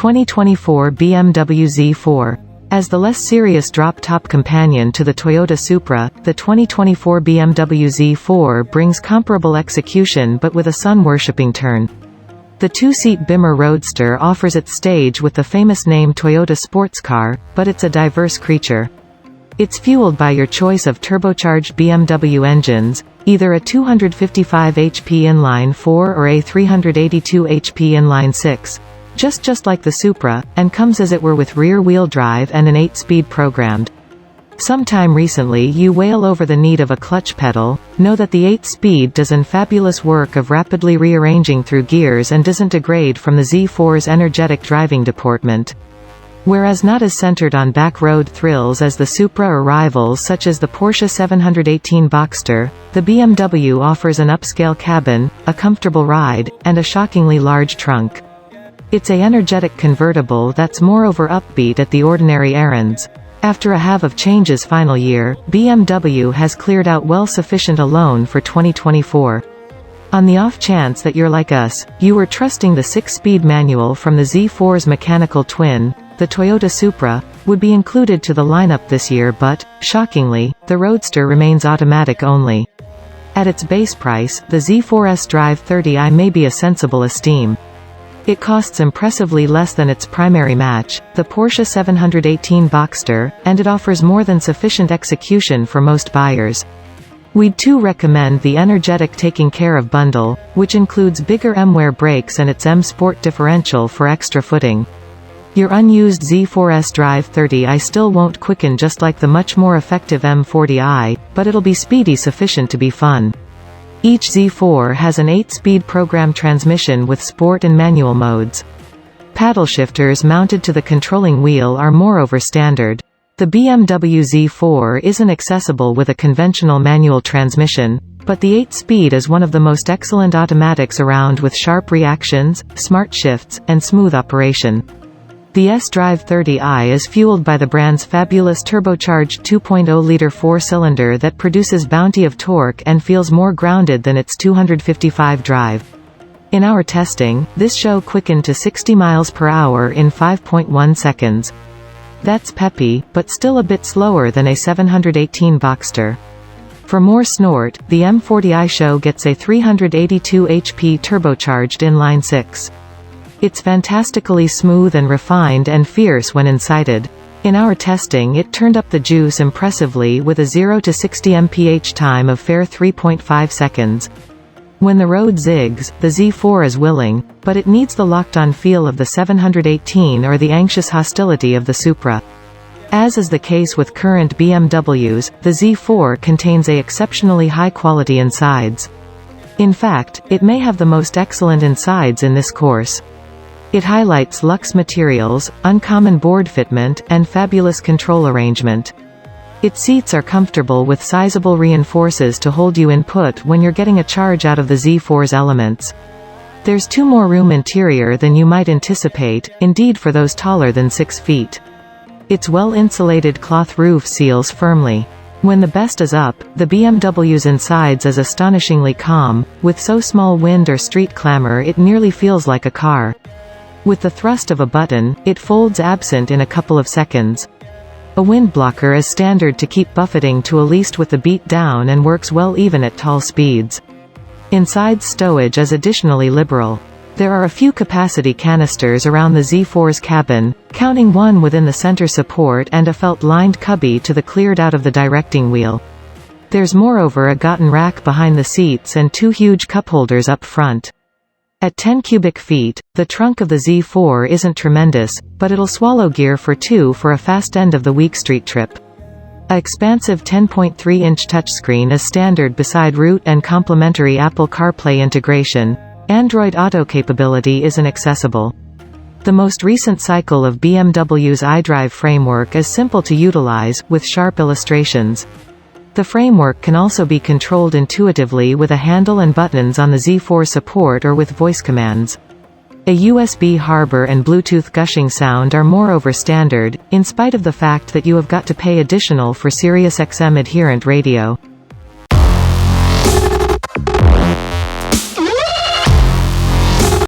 2024 BMW Z4. As the less serious drop-top companion to the Toyota Supra, the 2024 BMW Z4 brings comparable execution but with a sun-worshipping turn. The two-seat Bimmer Roadster offers its stage with the famous name Toyota Sportscar, but it's a diverse creature. It's fueled by your choice of turbocharged BMW engines, either a 255 HP inline-4 or a 382 HP inline-6, just like the Supra, and comes as it were with rear-wheel drive and an 8-speed programmed. Sometime recently you wail over the need of a clutch pedal. Know that the 8-speed does an fabulous work of rapidly rearranging through gears and doesn't degrade from the Z4's energetic driving deportment. Whereas not as centered on back-road thrills as the Supra or rivals such as the Porsche 718 Boxster, the BMW offers an upscale cabin, a comfortable ride, and a shockingly large trunk. It's an energetic convertible that's moreover upbeat at the ordinary errands. After a have of changes final year, BMW has cleared out well sufficient alone for 2024. On the off chance that you're like us, you were trusting the 6-speed manual from the Z4's mechanical twin, the Toyota Supra, would be included to the lineup this year but, shockingly, the Roadster remains automatic only. At its base price, the Z4's Drive 30i may be a sensible esteem. It costs impressively less than its primary match, the Porsche 718 Boxster, and it offers more than sufficient execution for most buyers. We'd too recommend the energetic Taking Care of bundle, which includes bigger M-Wear brakes and its M-Sport differential for extra footing. Your unused Z4's Drive 30i still won't quicken just like the much more effective M40i, but it'll be speedy sufficient to be fun. Each Z4 has an 8-speed program transmission with sport and manual modes. Paddle shifters mounted to the controlling wheel are moreover standard. The BMW Z4 isn't accessible with a conventional manual transmission, but the 8-speed is one of the most excellent automatics around with sharp reactions, smart shifts, and smooth operation. The S-Drive 30i is fueled by the brand's fabulous turbocharged 2.0-liter 4-cylinder that produces bounty of torque and feels more grounded than its 255 drive. In our testing, this show quickened to 60 miles per hour in 5.1 seconds. That's peppy, but still a bit slower than a 718 Boxster. For more snort, the M40i show gets a 382 HP turbocharged inline-6. It's fantastically smooth and refined and fierce when incited. In our testing it turned up the juice impressively with a 0 to 60 mph time of fair 3.5 seconds. When the road zigs, the Z4 is willing, but it needs the locked-on feel of the 718 or the anxious hostility of the Supra. As is the case with current BMWs, the Z4 contains exceptionally high-quality insides. In fact, it may have the most excellent insides in this course. It highlights luxe materials, uncommon board fitment, and fabulous control arrangement. Its seats are comfortable with sizable reinforces to hold you in put when you're getting a charge out of the Z4's elements. There's too more room interior than you might anticipate, indeed for those taller than 6 feet. Its well-insulated cloth roof seals firmly. When the best is up, the BMW's insides is astonishingly calm, with so small wind or street clamor it nearly feels like a car. With the thrust of a button, it folds absent in a couple of seconds. A wind blocker is standard to keep buffeting to a least with the beat down and works well even at tall speeds. Inside stowage is additionally liberal. There are a few capacity canisters around the Z4's cabin, counting one within the center support and a felt-lined cubby to the cleared out of the directing wheel. There's moreover a gotten rack behind the seats and 2 huge cup holders up front. At 10 cubic feet, the trunk of the Z4 isn't tremendous, but it'll swallow gear for 2 for a fast end-of-the-week street trip. A expansive 10.3-inch touchscreen is standard beside route and complementary Apple CarPlay integration. Android Auto capability isn't accessible. The most recent cycle of BMW's iDrive framework is simple to utilize, with sharp illustrations. The framework can also be controlled intuitively with a handle and buttons on the Z4 support or with voice commands. A USB harbor and Bluetooth gushing sound are moreover standard, in spite of the fact that you have got to pay additional for SiriusXM adherent radio.